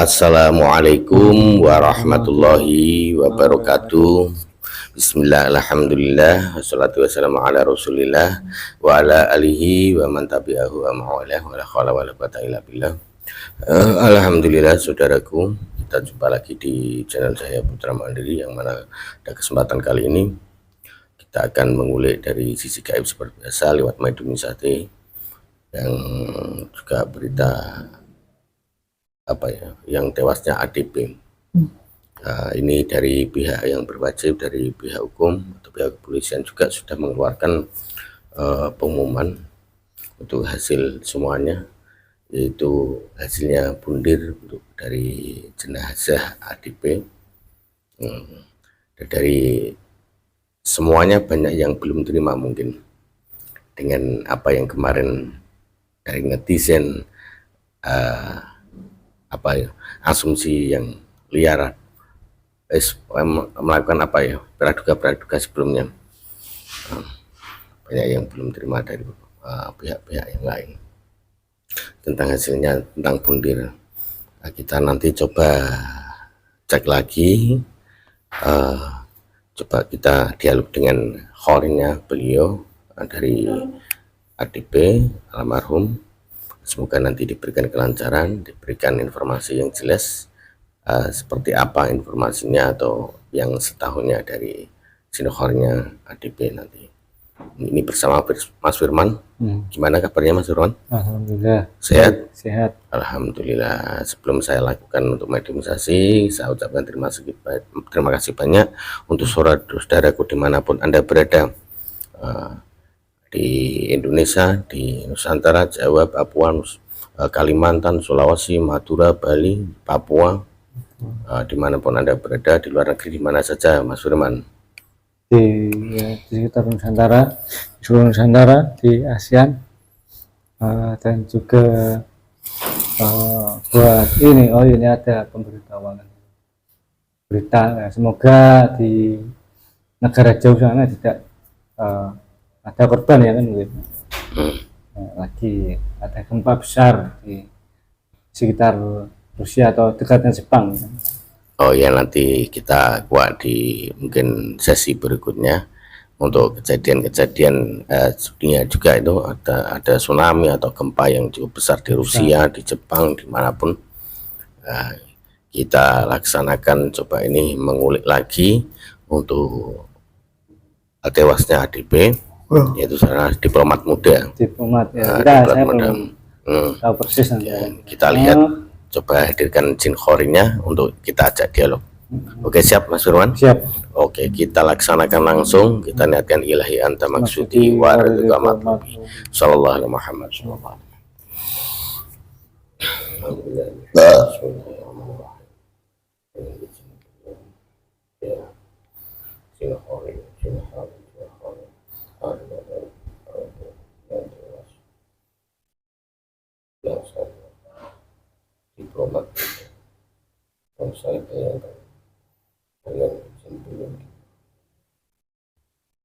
Assalamualaikum warahmatullahi wabarakatuh. Bismillah, alhamdulillah, wassalatu wassalamu ala rasulillah wa ala alihi wa man tabi'ahu wa ma'awalah wa la khawla wa la quwwata illa billah. Alhamdulillah saudaraku, kita jumpa lagi di channel saya Putra Mandiri, yang mana pada kesempatan kali ini kita akan mengulik dari sisi gaib seperti biasa lewat Maidumi Sate, yang juga berita yang tewasnya ADP. Ini dari pihak yang berwajib, dari pihak hukum atau pihak kepolisian juga sudah mengeluarkan pengumuman untuk hasil semuanya, yaitu hasilnya bundir untuk dari jenazah ADP. Dari semuanya banyak yang belum terima mungkin dengan apa yang kemarin dari netizen asumsi yang liar, melakukan praduga sebelumnya. Banyak yang belum terima dari pihak-pihak yang lain tentang hasilnya, tentang bundir. Kita nanti coba cek lagi, coba kita dialog dengan khorinya beliau dari ADP almarhum. Semoga nanti diberikan kelancaran, diberikan informasi yang jelas, seperti apa informasinya atau yang setahunnya dari sinokhornya ADP nanti. Ini bersama Mas Firman. Gimana kabarnya Mas Firman? Alhamdulillah. Sehat? Sehat. Alhamdulillah. Sebelum saya lakukan untuk mediumisasi, saya ucapkan terima kasih banyak untuk saudaraku dimanapun Anda berada, di Indonesia, di Nusantara, Jawa, Papua, Kalimantan, Sulawesi, Madura, Bali, Papua, dimanapun Anda berada, di luar negeri, di mana saja Mas Firman? Di sekitar Nusantara, di seluruh Nusantara, di ASEAN, dan juga buat ini, ini ada pemberitahuan berita, semoga di negara jauh sana tidak ada korban ya kan gitu. Lagi ada gempa besar di sekitar Rusia atau dekatnya Jepang. Oh ya, nanti kita kuat di mungkin sesi berikutnya untuk kejadian-kejadian dunia juga. Itu ada tsunami atau gempa yang cukup besar di Rusia, di Jepang, dimanapun. Kita laksanakan coba ini mengulik lagi untuk tewasnya ADP, yaitu seorang diplomat muda. Diplomat ya. Diplomat muda. Tahu persis ya, kita lihat, coba hadirkan jin khorinya untuk kita ajak dialog. Oke, siap Mas Firman? Siap. Oke, kita laksanakan langsung. Kita niatkan ilahi anta maksudi wa ridha matlubi. Sallallahu alaihi Muhammad sallallahu alaihi diplomat yang saya bayangkan dengan cenderung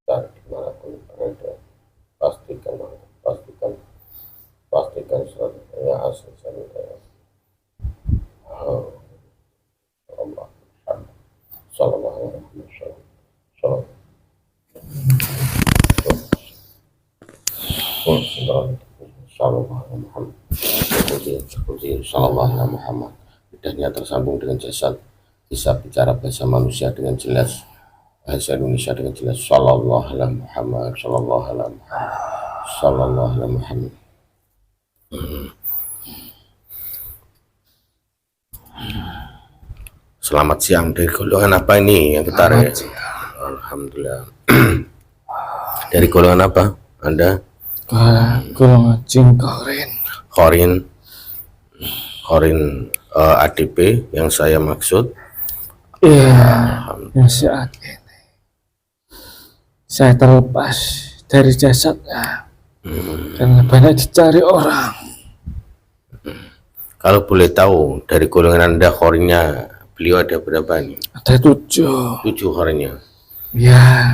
dan dimanapun berada, pastikan selanjutnya asal saya Allah sallallahu alaihi wasallam sallallahu alaihi Muhammad. Lidahnya tersambung dengan jasad, bisa bicara bahasa manusia dengan jelas, bahasa Indonesia dengan jelas. Sallallahu alaihi Muhammad, sallallahu alaihi Muhammad, sallallahu alaihi Muhammad. Selamat siang. Dari golongan apa ini yang ketarik? Alhamdulillah. Dari golongan apa Anda? Golongan jin Khorin ADP yang saya maksud. Iya, yang saat ini saya terlepas dari jasadnya karena banyak dicari orang. Kalau boleh tahu, dari golongan Anda khorinnya beliau ada berapa nih? Ada 7 khorinnya. Ya.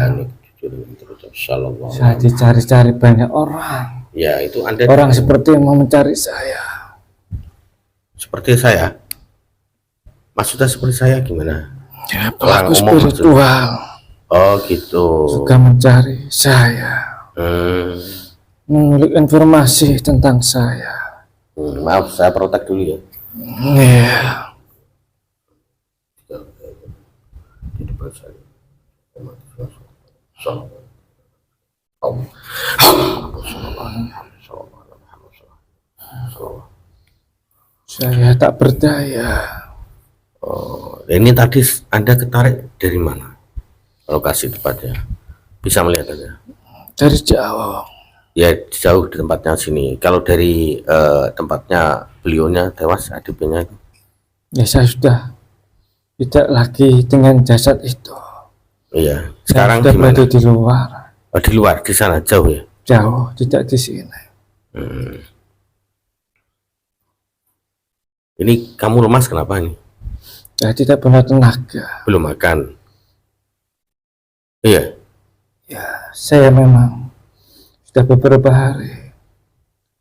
Saya dicari-cari banyak orang. Ya, itu Anda orang seperti yang mau mencari saya. Seperti saya? Maksudnya seperti saya gimana? Ya, Orang pelaku umum spiritual Oh gitu. suka mencari saya, mengulik informasi tentang saya. Maaf, saya protek dulu ya. Iya. Di depan saya. Saya tak berdaya. Oh, ini tadi Anda ketarik dari mana? Lokasi tepatnya. Bisa melihat Anda? Dari jauh. Ya jauh di tempatnya sini. Kalau dari tempatnya beliaunya tewas adiknya itu. Ya, saya sudah tidak lagi dengan jasad itu. Iya. Saya Sekarang sudah di mana? berada di luar. Oh, di luar, di sana jauh ya. Jauh, tidak di sini. Ini kamu lemas kenapa nih? Saya tidak punya tenaga. Belum makan? Iya. Ya, saya memang sudah beberapa hari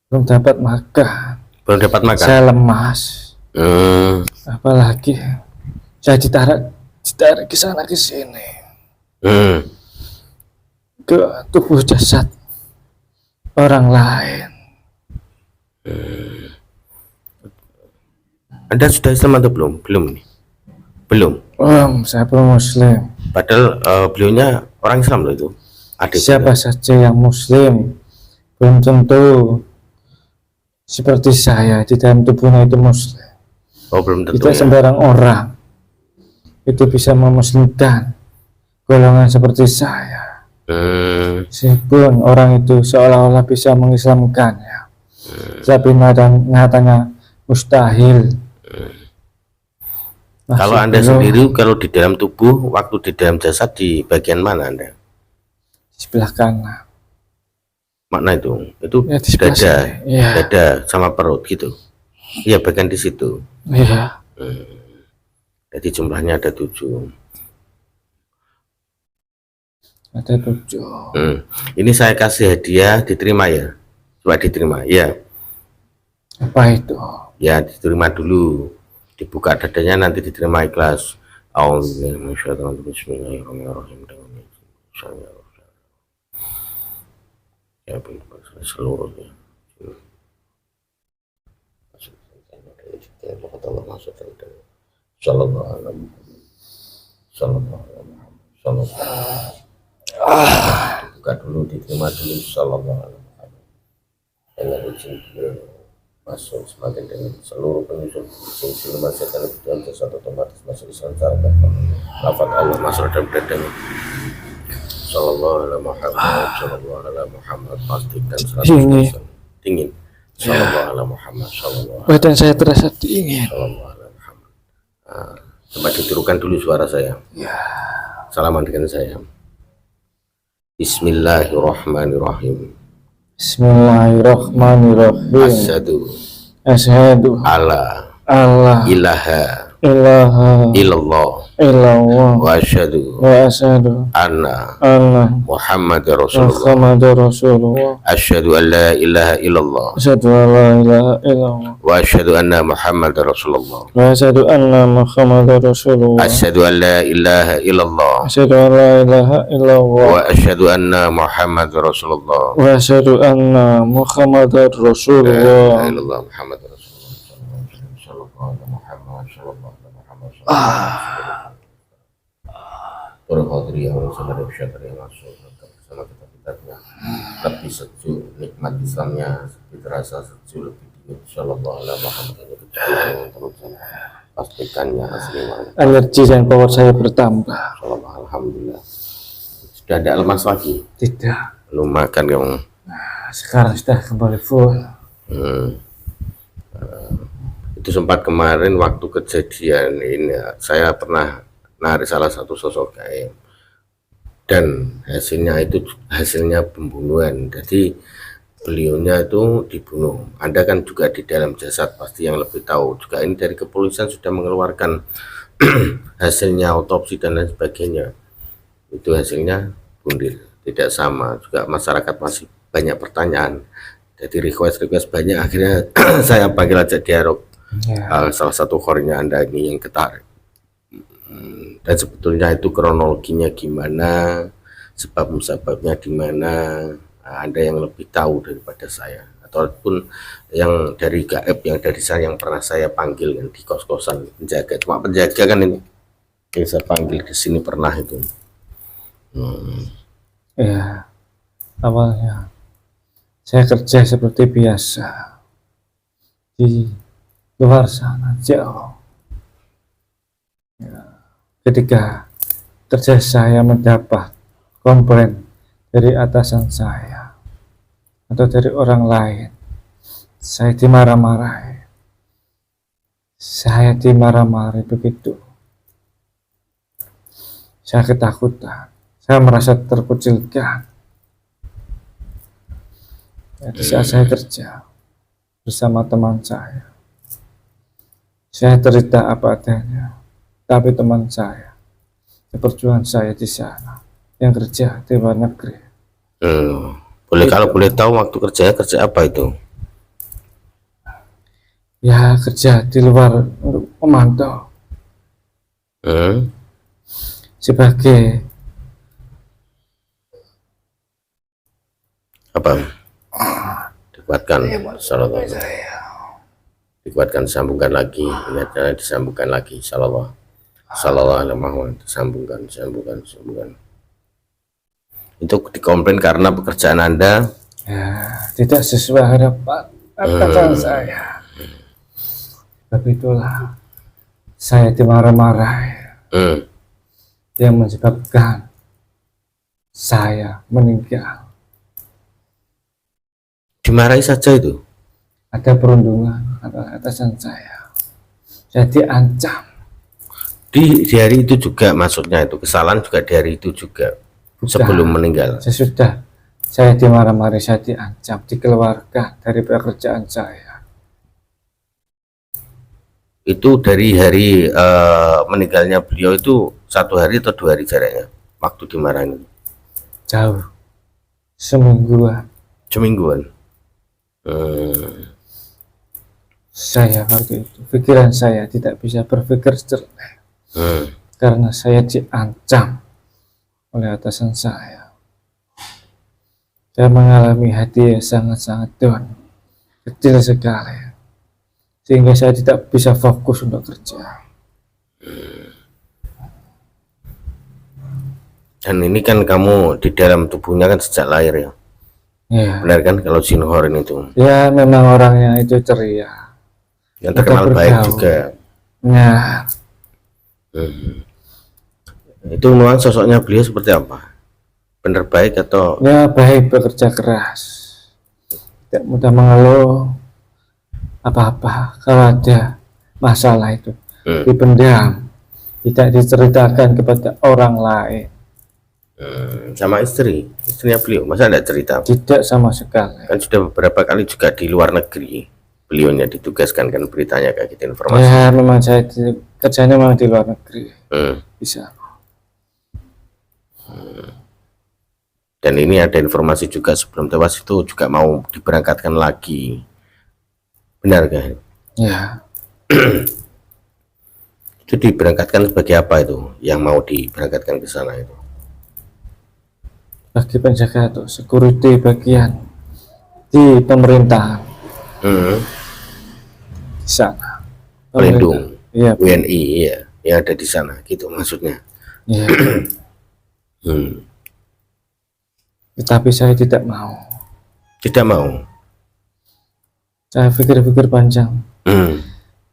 belum dapat makan. Belum dapat makan. Saya lemas. Apalagi saya ditarik ke sana ke sini. Ke tubuh jasad orang lain. Anda sudah Islam atau belum? Belum nih. Belum. Saya belum Muslim. Padahal beliaunya orang Islam loh itu. Siapa saja yang Muslim belum tentu seperti saya di dalam tubuhnya itu Muslim. Oh, belum tentu. Tidak sembarang orang itu bisa memuslimkan golongan seperti saya. Meskipun orang itu seolah-olah bisa mengislamkannya, tapi nyatanya mustahil. Kalau Anda sendiri, kalau di dalam tubuh, waktu di dalam jasad di bagian mana Anda? Di sebelah kanan. Makna itu? Itu Ya, dada, ya. dada sama perut gitu. Iya, bagian di situ. Iya. Jadi jumlahnya ada 7. Ada 7. Ini saya kasih hadiah, diterima ya? Coba diterima, ya. Apa itu? Ya, diterima dulu. Dibuka dadanya, nanti diterima ikhlas. Bismillahirrahmanirrahim. Ya, seluruhnya. Buka dulu, diterima dulu. Dengan izin beliau masuk semakin dengan seluruh penyusun izin masuk dalam dalam jasad otomatis masuk Islam secara lafaz Allah masuk dalam dadanya. Sallallahu alaihi Muhammad, sallallahu alaihi Muhammad, pastikan 100% dingin. Sallallahu alaihi Muhammad, sallallahu. Badan saya terasa dingin. Sallallahu alaihi Muhammad. Coba ditirukan dulu suara saya. Ya. Salaman dengan saya. Bismillahirrahmanirrahim. Bismillahirrahmanirrahim. Asyhadu Alla ilaha illallah wa asyhadu anna Muhammadar Rasulullah. Asyhadu an la ilaha illallah wa asyhadu anna Muhammadar Rasulullah. Asyhadu an la ilaha illallah wa asyhadu anna Muhammadar Rasulullah. Berhadiri yang saudara syadari yang masuk bersama kita-kitanya lebih sejuk, nikmat Islamnya lebih terasa sejuk, lebih dingin. Insyaallah pastikannya aslinya energi dan power saya bertambah. Insyaallah, alhamdulillah. Sudah ada lemas lagi? Tidak. Belum makan kamu? Sekarang sudah kembali full. Itu sempat kemarin waktu kejadian ini saya pernah narik salah satu sosok gaib dan hasilnya pembunuhan. Jadi beliaunya itu dibunuh. Anda kan juga di dalam jasad pasti yang lebih tahu juga. Ini dari kepolisian sudah mengeluarkan hasilnya otopsi dan lain sebagainya. Itu hasilnya bunuh, tidak sama. Juga masyarakat masih banyak pertanyaan, jadi request banyak. Akhirnya saya panggil aja dialog Ya. Salah satu khorinya Anda ini yang ketarik. Dan sebetulnya itu kronologinya gimana, sebab-sebabnya di mana, Anda yang lebih tahu daripada saya, ataupun yang dari gaib, yang dari saya, yang pernah saya panggil kan di kos-kosan penjaga, cuma penjaga kan ini yang saya panggil ke sini pernah itu. Ya, awalnya saya kerja seperti biasa di luar sana jauh. Ya, ketika kerja saya mendapat komplain dari atasan saya atau dari orang lain, saya dimarah-marahi. Saya dimarah-marahi begitu. Saya ketakutan. Saya merasa terkucilkan. Di saat saya kerja bersama teman saya cerita apa adanya. Tapi teman saya, perjuangan saya di sana, yang kerja di luar negeri. Boleh kalau boleh tahu waktu kerjanya kerja apa itu? Ya kerja di luar untuk memantau. Sebagai apa? Dikuatkan, dikuatkan, sambungkan lagi, ingatnya disambungkan lagi, sallallahu alaihi wasallam, disambungkan. Itu dikomplain karena pekerjaan Anda ya tidak sesuai harapan atasan saya. Tapi itulah saya dimarah-marahi, yang menyebabkan saya meninggal. Dimarahi saja itu? Ada perundungan atasan saya diancam. Di hari itu juga, maksudnya itu kesalahan juga di hari itu juga? Bukan. Sebelum meninggal? Sesudah saya dimarah-marahi, saya diancam, dikeluarkan dari pekerjaan saya. Itu dari hari meninggalnya beliau itu 1 hari atau 2 hari jaraknya waktu dimarahin? Jauh, semingguan. Saya waktu itu, pikiran saya tidak bisa berpikir jernih, karena saya diancam oleh atasan saya. Saya mengalami hati yang sangat-sangat down, kecil sekali, sehingga saya tidak bisa fokus untuk kerja. Dan ini kan kamu di dalam tubuhnya kan sejak lahir ya? Ya. Benar kan kalau Jin Horin itu? Ya memang orangnya itu ceria, yang terkenal baik juga. Ya. Itu nuansa sosoknya beliau seperti apa? Benar baik atau? Ya baik, bekerja keras, tidak mudah mengeluh apa-apa. Kalau ada masalah itu dipendam, tidak diceritakan kepada orang lain. Sama istrinya beliau masa tidak cerita? Tidak sama sekali. Kan sudah beberapa kali juga di luar negeri beliaunya ditugaskan, kan beritanya kayak gitu, informasi. Ya memang saya kerjanya memang di luar negeri. Bisa. Dan ini ada informasi juga sebelum tewas itu juga mau diberangkatkan lagi, benar kan? Ya. Itu diberangkatkan sebagai apa itu yang mau diberangkatkan ke sana itu? Bagi penjaga atau security bagian di pemerintahan. Di sana. Pelindung. Iya. WNI ya, yang ada di sana gitu maksudnya. Iya. Tetapi saya tidak mau. Tidak mau? Saya pikir-pikir panjang.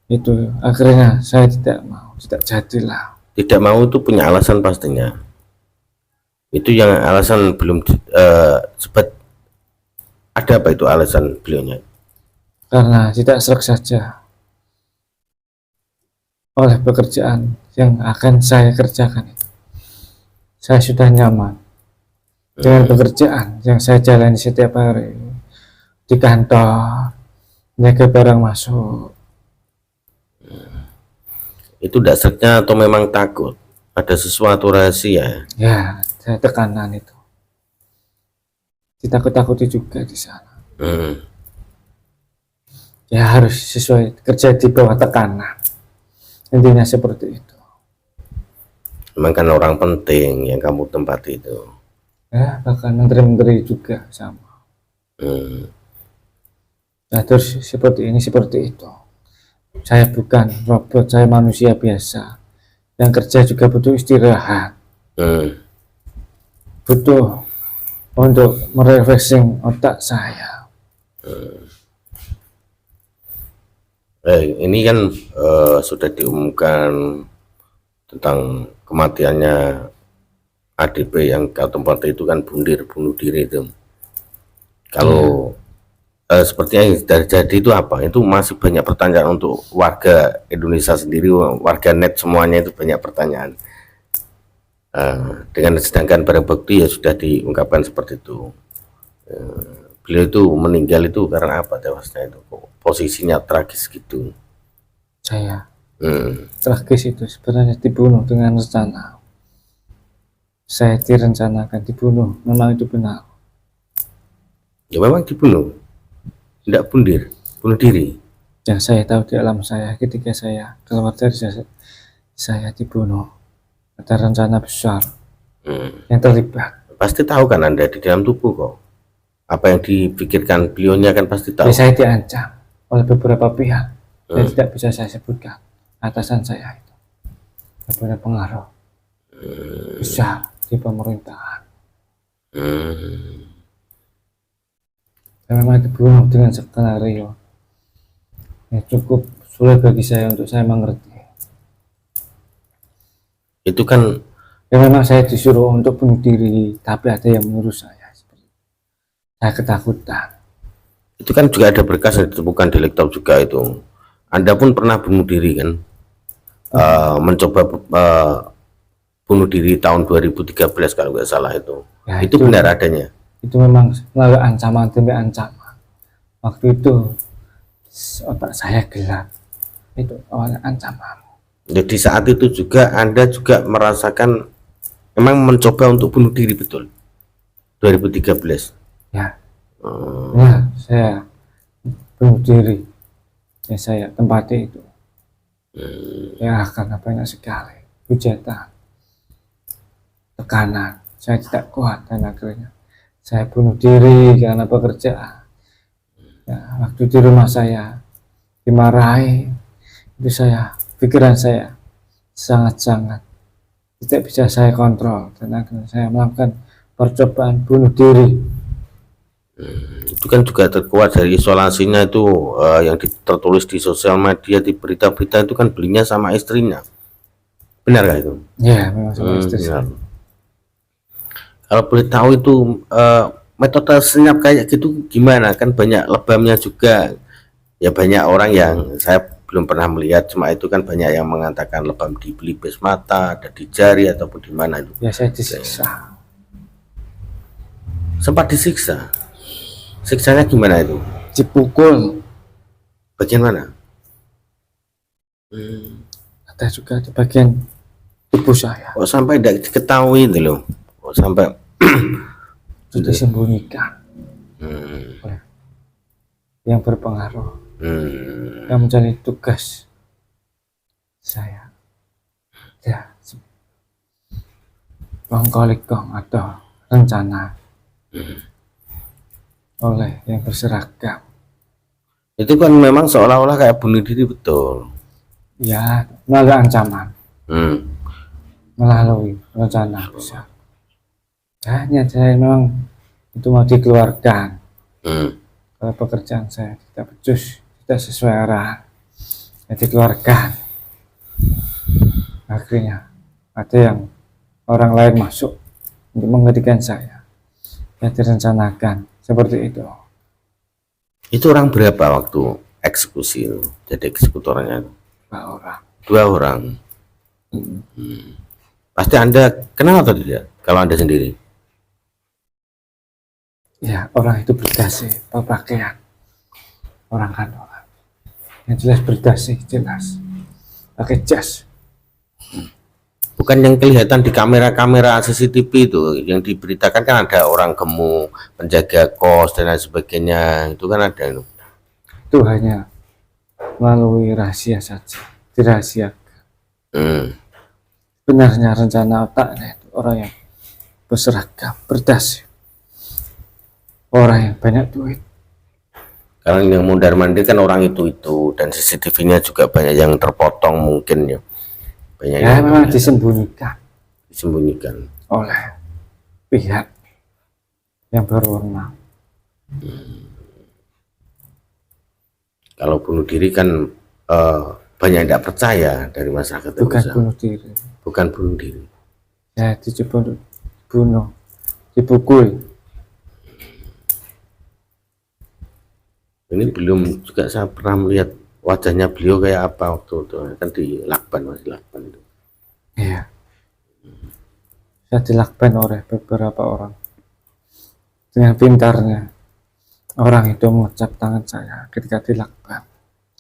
Itu akhirnya saya tidak mau, tidak jadilah. Tidak mau itu punya alasan pastinya. Itu yang alasan belum sempat ada apa itu alasan beliaunya? Karena tidak serak saja oleh pekerjaan yang akan saya kerjakan itu. Saya sudah nyaman dengan pekerjaan yang saya jalani setiap hari di kantor, menjaga barang masuk. Itu dasarnya atau memang takut ada sesuatu rahasia? Ya, saya tekanan itu. Ditakut-takuti juga di sana. ya harus sesuai, kerja di bawah tekanan, intinya seperti itu. Memang kan orang penting yang kamu tempati itu. Ya bahkan menteri-menteri juga sama. Nah terus seperti ini seperti itu. Saya bukan robot, saya manusia biasa yang kerja juga butuh istirahat, butuh untuk merefreshing otak saya. Ini kan sudah diumumkan tentang kematiannya ADP yang kau tempati itu kan bunuh diri itu. Kalau seperti yang terjadi itu apa? Itu masih banyak pertanyaan untuk warga Indonesia sendiri, warga net semuanya itu banyak pertanyaan. Dengan sedangkan barang bukti ya sudah diungkapkan seperti itu. Beliau itu meninggal itu karena apa tewasnya itu? Posisinya tragis gitu. Saya tragis itu sebenarnya dibunuh dengan rencana. Saya direncanakan dibunuh, memang itu benar. Ya memang dibunuh, tidak bunuh diri. Yang saya tahu di alam saya ketika saya keluar dari saya dibunuh, ada rencana besar yang terlibat. Pasti tahu kan Anda di dalam tubuh kok. Apa yang dipikirkan beliaunya kan pasti tahu. Saya diancam oleh beberapa pihak yang tidak bisa saya sebutkan. Atasan saya itu ada pengaruh besar di pemerintahan. Dan memang dibunuh dengan skenario yang cukup sulit bagi saya untuk saya mengerti. Itu kan Ya memang saya disuruh untuk bunuh diri, tapi ada yang menyuruh saya. Saya ketakutan. itu kan juga ada berkas yang ditemukan di laptop juga itu. Anda pun pernah bunuh diri kan? Mencoba bunuh diri tahun 2013 kalau nggak salah itu. Ya, itu benar adanya. Itu memang melalui ancaman demi ancaman. Waktu itu otak saya gelap. Itu awalnya ancaman. Jadi saat itu juga Anda juga merasakan memang mencoba untuk bunuh diri betul 2013. Ya, ya saya bunuh diri. Ya saya tempati itu. Ya karena banyak sekali hujatan, tekanan. Saya tidak kuat dan akhirnya saya bunuh diri karena pekerjaan. Ya, waktu di rumah saya dimarahi, itu pikiran saya sangat-sangat tidak bisa saya kontrol dan akhirnya saya melakukan percobaan bunuh diri. Itu kan juga terkuat dari isolasinya itu, yang tertulis di sosial media, di berita-berita itu kan belinya sama istrinya. Benar gak itu? Ya memang sama istri saya. Kalau boleh tahu itu metode senyap kayak gitu gimana? Kan banyak lebamnya juga. Ya banyak orang yang saya belum pernah melihat, cuma itu kan banyak yang mengatakan lebam di pelipis mata, ada di jari ataupun di mana itu. Ya saya disiksa. Sempat disiksa. Siksanya gimana itu? Dipukul. Bagian mana? Ada juga di bagian tubuh saya. Kok sampai tidak diketahui itu loh? Kok sampai Itu disembunyikan oleh yang berpengaruh yang menjadi tugas saya. Ya, kongkolikong atau rencana oleh yang berseragam. itu kan memang seolah-olah kayak bunuh diri betul. Ya, melalui ancaman, melalui rencana besar. Hanya saya memang itu mau dikeluarkan. Kalau pekerjaan saya tidak becus, tidak sesuai arahan, ya dikeluarkan. Akhirnya ada yang orang lain masuk untuk menggantikan saya. Ya direncanakan seperti itu. Itu orang berapa waktu eksekusi itu? Jadi eksekutornya 2 orang. 2 orang. Pasti Anda kenal atau tidak kalau Anda sendiri? Ya orang itu berdasi berpakaian orang kantoran. Yang jelas berdasi, jelas pakai jas. Bukan yang kelihatan di kamera-kamera CCTV itu yang diberitakan kan ada orang gemuk, penjaga kos dan lain sebagainya, itu kan ada itu. Itu hanya melalui rahasia saja, dirahasiakan. Hmm. Benarnya rencana otaknya itu orang yang berseragam, berdasi, orang yang banyak duit. Karena yang mondar mandir kan orang itu dan CCTV-nya juga banyak yang terpotong mungkin ya. Banyak Ya yang memang disembunyikan oleh pihak yang berwenang. Kalau bunuh diri kan banyak yang tidak percaya dari masyarakat. Bukan bunuh diri. Bukan bunuh diri. Ya dicoba untuk bunuh, dipukul. Ini belum juga saya pernah melihat wajahnya beliau kayak apa waktu itu kan di Lakban, masih Lakban itu. Iya. Saya dilakban oleh beberapa orang. Dengan pintarnya orang itu mengecap tangan saya ketika dilakban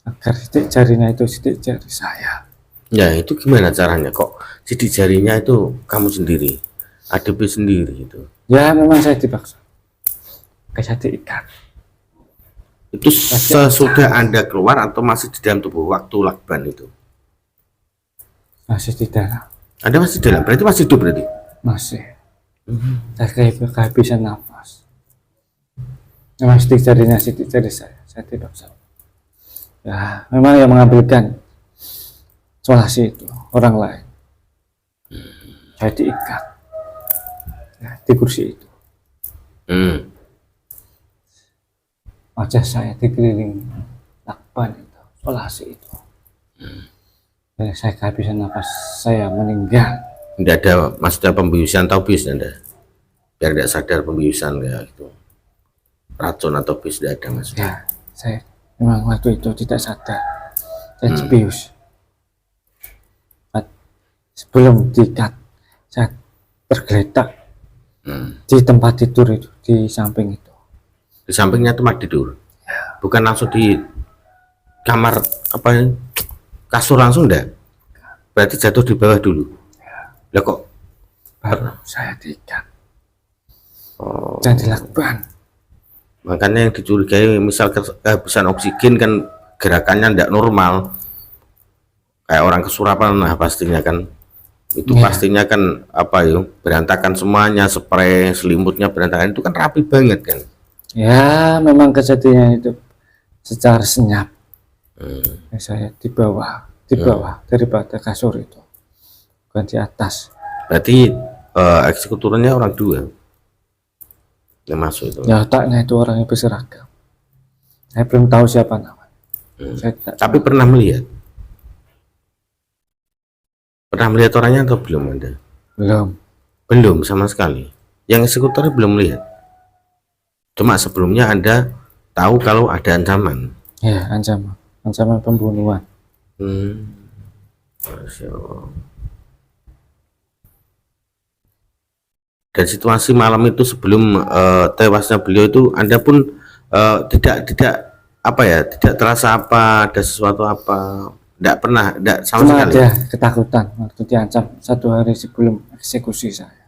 agar sidik jarinya itu sidik jari saya. Ya itu gimana caranya kok sidik jarinya itu kamu sendiri, ADP sendiri itu? Ya memang saya dipaksa. Kayak saya diikat. Itu sesudah Anda keluar atau masih di dalam tubuh waktu lakban itu? Masih di dalam. Anda masih di dalam, berarti masih hidup berarti? Masih. Saya kayak kehabisan nafas. Memang sidik jari saya dipaksa. Ya memang yang mengambilkan solasi itu orang lain. Saya diikat ya, di kursi itu. Wajah saya dikelilingi lakban itu, solasi itu. Dan saya kehabisan nafas, saya meninggal. Tidak ada maksudnya pembiusan atau bis Anda? Biar tidak sadar pembiusan kayak gitu. Racun atau bis tidak ada maksudnya. Ya, saya memang waktu itu tidak sadar. Saya dibius. Sebelum diikat, saya tergeletak di tempat tidur itu, di samping itu. Di sampingnya tempat tidur, bukan langsung di kamar apa ya, kasur langsung enggak? Berarti jatuh di bawah dulu. Lah kok baru saya diikat dan dilakban. Makanya yang dicurigai misal kehabisan oksigen kan gerakannya tidak normal kayak orang kesurapan. Nah pastinya kan itu pastinya kan apa ya, berantakan semuanya, spray selimutnya berantakan, itu kan rapi banget kan. Ya memang kejadiannya itu secara senyap. Saya di bawah daripada kasur itu, bukan di atas. Berarti eksekutornya orang dua yang masuk itu. Ya otaknya itu orang yang berseragam. Saya belum tahu siapa namanya. Tapi pernah melihat orangnya atau belum Anda? Belum sama sekali. Yang eksekutornya belum melihat. Cuma sebelumnya Anda tahu kalau ada ancaman. Ya, ancaman pembunuhan. Masya Allah. Dan situasi malam itu sebelum tewasnya beliau itu Anda pun tidak terasa apa, ada sesuatu apa, tidak pernah, tidak sama Cuma sekali. ada ketakutan waktu diancam 1 hari sebelum eksekusi saya.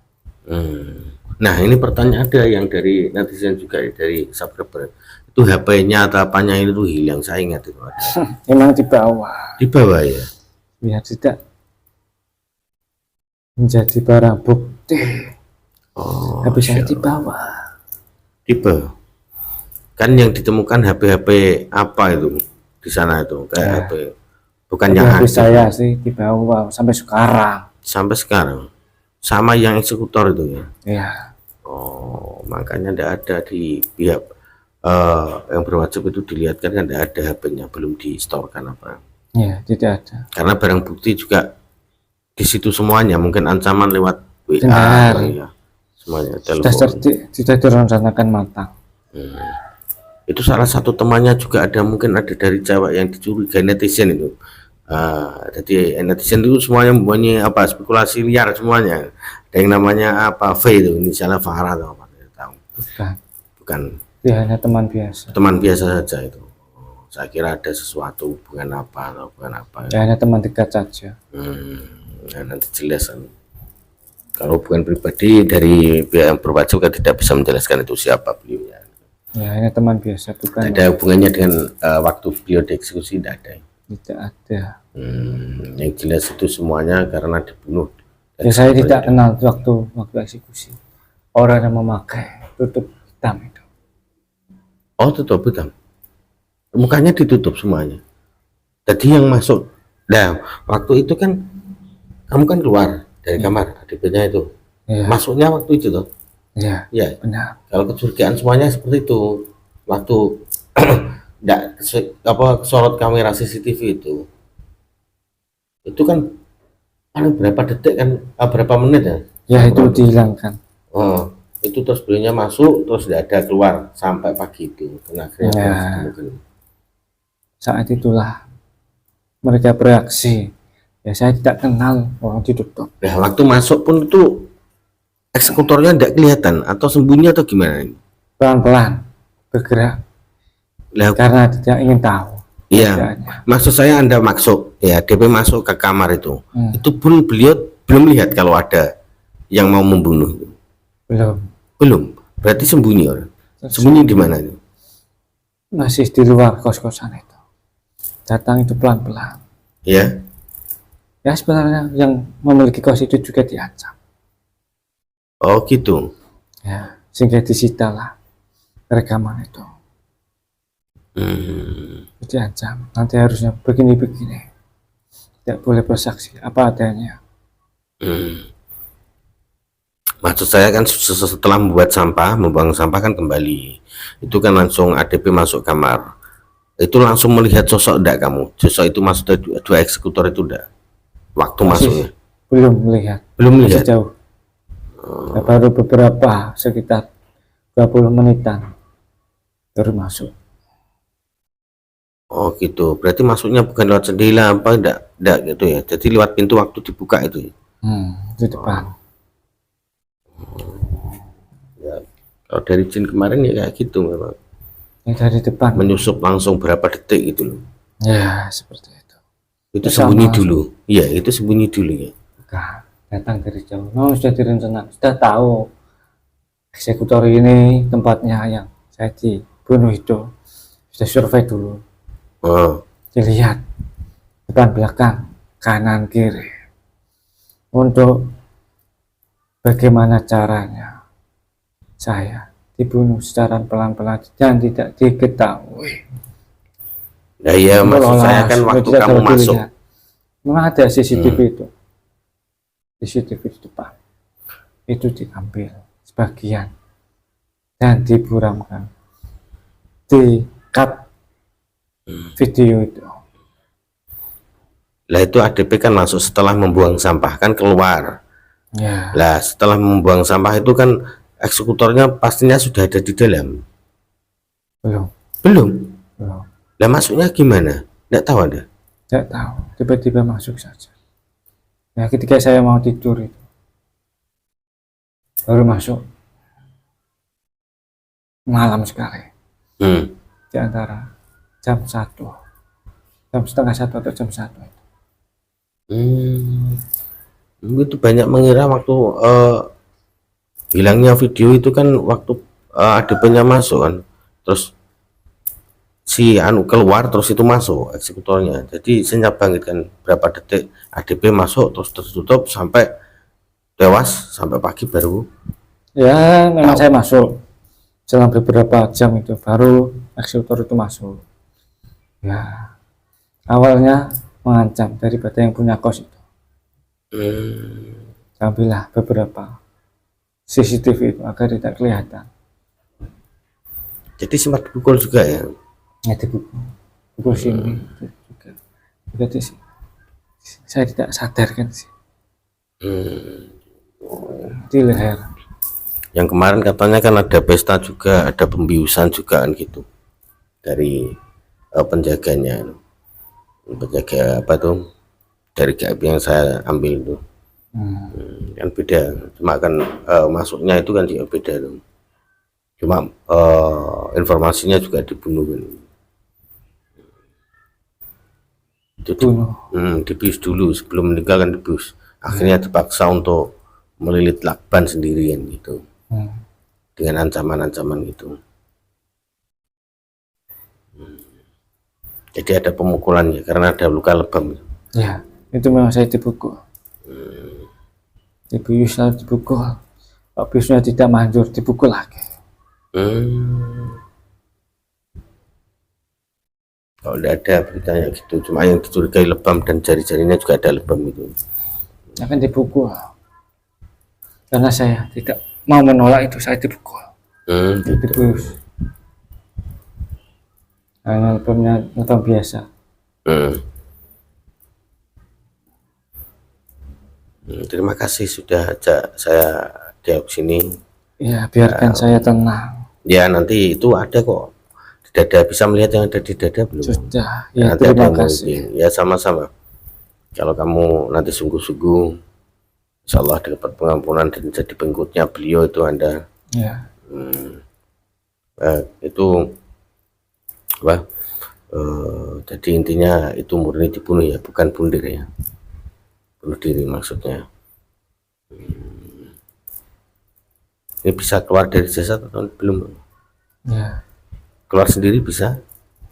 Nah ini pertanyaan ada yang dari netizen juga, dari subscriber, itu HP-nya atau apanya itu hilang, saya ingat itu ada. Memang di bawah Ya, biar tidak menjadi barang bukti. Habis saya di bawah. Tipe kan yang ditemukan HP apa itu di sana itu kayak HP, bukan yang HP saya sih di bawah sampai sekarang sama yang eksekutor itu ya. Iya. Makanya tidak ada di pihak yang berwajib itu dilihatkan kan, tidak ada HP-nya, belum distorkan apa. Iya, tidak ada. Karena barang bukti juga di situ semuanya, mungkin ancaman lewat WA. Ya, semuanya telepon. Tidak direncanakan matang. Itu salah satu temannya juga ada, mungkin ada dari Jawa yang dicurigai netizen itu. Jadi netizen itu semuanya mempunyai apa, spekulasi liar semuanya. Ada yang namanya apa, V itu, inisialnya Farah atau apa, tidak tahu. Bukan. Dia hanya teman biasa. Teman biasa saja itu. Saya kira ada sesuatu hubungan apa atau bukan apa. Ya hanya teman dekat saja. Nah, nanti jelasan. Kalau hubungan pribadi dari pihak yang berwajib kan tidak bisa menjelaskan itu siapa beliau. Ya, ini teman biasa, bukan. Tidak ada hubungannya dengan waktu beliau dieksekusi, tidak ada. Tidak ada. Yang jelas itu semuanya karena dibunuh. Ya, saya tidak kenal waktu eksekusi orang yang memakai tutup hitam itu. Oh, tutup hitam. Mukanya ditutup semuanya. Tadi yang masuk, nah waktu itu kan kamu kan keluar dari kamar adiknya itu, Ya. masuknya waktu itu toh. Ya, Ya, benar. kalau kecurigaan semuanya seperti itu waktu enggak sorot kamera CCTV itu kan paling berapa detik kan, berapa menit ya? Ya, itu dihilangkan. Oh, itu terus beliaunya masuk terus tidak ada keluar sampai pagi itu, karena akhirnya Ya. ditemukan. Saat itulah mereka bereaksi. Ya, saya tidak kenal orang ditutup. Nah, waktu masuk pun itu eksekutornya tidak kelihatan atau sembunyi atau gimana? Pelan-pelan bergerak Lah, karena tidak ingin tahu. iya, keadaannya. maksud saya Anda masuk, ya DP masuk ke kamar itu pun beliau belum lihat kalau ada yang mau membunuh. Belum. Berarti sembunyi orang. Sembunyi di mana itu? Masih di luar kos-kosan itu. Datang itu pelan-pelan. Ya. Ya, sebenarnya yang memiliki kos itu juga diancam. Oh gitu. Ya, sehingga disitalah rekaman itu. Diancam. Nanti harusnya begini-begini. Tidak boleh bersaksi apa adanya. Maksud saya kan setelah membuang sampah kan kembali. Itu kan langsung ADP masuk kamar. Itu langsung melihat sosok enggak kamu? Sosok itu masuk dua eksekutor itu enggak? Waktu masuknya? Belum melihat. Belum Masih melihat. jauh. Ya, baru beberapa sekitar 20 menitan baru masuk. Oh gitu. Berarti masuknya bukan lewat jendela apa enggak gitu ya. Jadi lewat pintu waktu dibuka itu. Di depan. Ya, kalau dari jin kemarin ya kayak gitu memang. Yang dari depan. Menyusup langsung berapa detik gitu loh. Ya, seperti itu. Itu Sama. sembunyi dulu. Iya, itu sembunyi dulu ya. Bukan, datang dari jauh. Sudah direncanakan, sudah tahu eksekutor ini tempatnya yang saya dibunuh itu. Sudah survei dulu. Oh. Dilihat depan belakang, kanan kiri. Untuk bagaimana caranya saya dibunuh secara pelan-pelan dan tidak diketahui. Nah ya, maksud saya kan waktu kamu masuk. Memang ada CCTV itu. CCTV di depan. Itu diambil sebagian dan diburamkan. Di cut video itu. Lah itu ADP kan masuk setelah membuang sampah kan keluar. Ya. Lah setelah membuang sampah itu kan eksekutornya pastinya sudah ada di dalam. Belum. Lah masuknya gimana? Nggak tahu Anda? Tidak tahu. Tiba-tiba masuk saja. Ya, ketika saya mau tidur itu baru masuk malam sekali. Di antara jam 1, jam setengah 1 atau jam 1 itu. Itu banyak mengira waktu hilangnya video itu kan waktu ADP-nya masuk kan, terus si keluar terus itu masuk eksekutornya. Jadi senyap banget kan, berapa detik ADP masuk terus tertutup sampai tewas sampai pagi baru. Ya, memang saya masuk selang beberapa jam itu baru eksekutor itu masuk. Ya, awalnya mengancam daripada yang punya kos itu. Ambillah beberapa CCTV itu agar tidak kelihatan. Jadi sempat dipukul juga ya? Ya, dipukul sini juga. Jadi saya tidak sadar kan sih. Di leher. Yang kemarin katanya kan ada pesta juga, ada pembiusan juga kan gitu dari penjaganya, penjaga apa tuh dari GAP yang saya ambil itu. Kan beda, cuma kan masuknya itu kan juga beda tuh. Cuma informasinya juga dibunuh kan. Itu dibius dulu sebelum meninggal kan dibius. Akhirnya dipaksa untuk melilit lakban sendirian gitu. Dengan ancaman-ancaman gitu. Jadi ada pemukulannya karena ada luka lebam. Ya, itu memang saya dipukul. Dibius lalu dipukul. Pak biusnya tidak manjur, dipukul lagi. Kalau tidak ada beritanya gitu, cuma yang dicurigai lebam dan jari-jarinya juga ada lebam itu. Akan dipukul. Karena saya tidak mau menolak itu, saya dipukul. Gitu. Dibius. Karena lebamnya lebam biasa. Terima kasih sudah ajak saya dialog sini. Ya, biarkan saya tenang. Ya, nanti itu ada kok di dada, bisa melihat yang ada di dada belum? Sudah, ya nanti terima ada kasih. Ya sama-sama. Kalau kamu nanti sungguh-sungguh, insya Allah dapat pengampunan dan jadi pengikutnya beliau itu Anda. Ya. Itu apa? Jadi intinya itu murni dibunuh ya, bukan bunuh diri ya. Bunuh diri maksudnya. Ini bisa keluar dari jasad atau belum? Ya. Keluar sendiri bisa?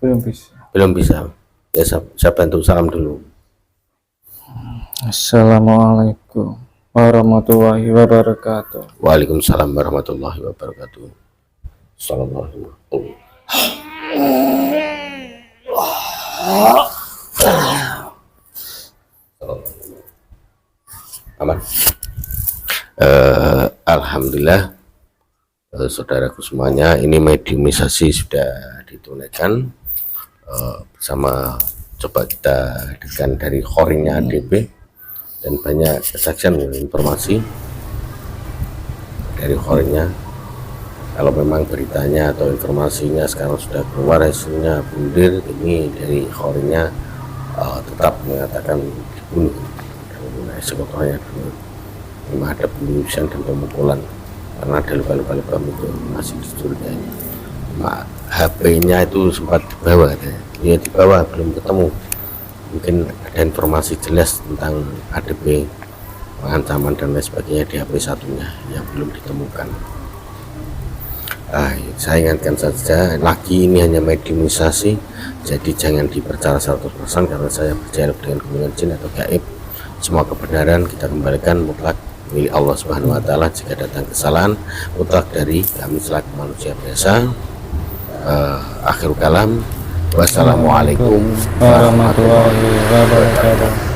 Belum bisa. Belum bisa. Ya, saya bantu salam dulu. Assalamualaikum warahmatullahi wabarakatuh. Waalaikumsalam warahmatullahi wabarakatuh. Assalamualaikum. Aman. Alhamdulillah, saudaraku semuanya, ini mediumisasi sudah ditunaikan bersama. Coba kita hadirkan dari khoringnya ADP dan banyak kesaksian dan informasi dari khoringnya. Kalau memang beritanya atau informasinya sekarang sudah keluar hasilnya bundir, ini dari khoringnya tetap mengatakan dibunuh, eksekutornya dulu. Memang ada pembunuhan dan pemukulan karena ada luka-luka lebam itu masih dicurigai. HP-nya itu sempat dibawa, ya dibawa, belum ketemu. Mungkin ada informasi jelas tentang ADP, pengancaman dan lain sebagainya di HP satunya yang belum ditemukan. Saya ingatkan saja lagi, ini hanya mediumisasi, jadi jangan dipercaya 100% karena saya percaya dengan hubungan jin atau gaib. Semua kebenaran kita kembalikan mutlak milik Allah Subhanahu wa Ta'ala. Jika datang kesalahan mutlak dari kami selaku manusia biasa. Akhirul kalam, wassalamualaikum warahmatullahi wabarakatuh.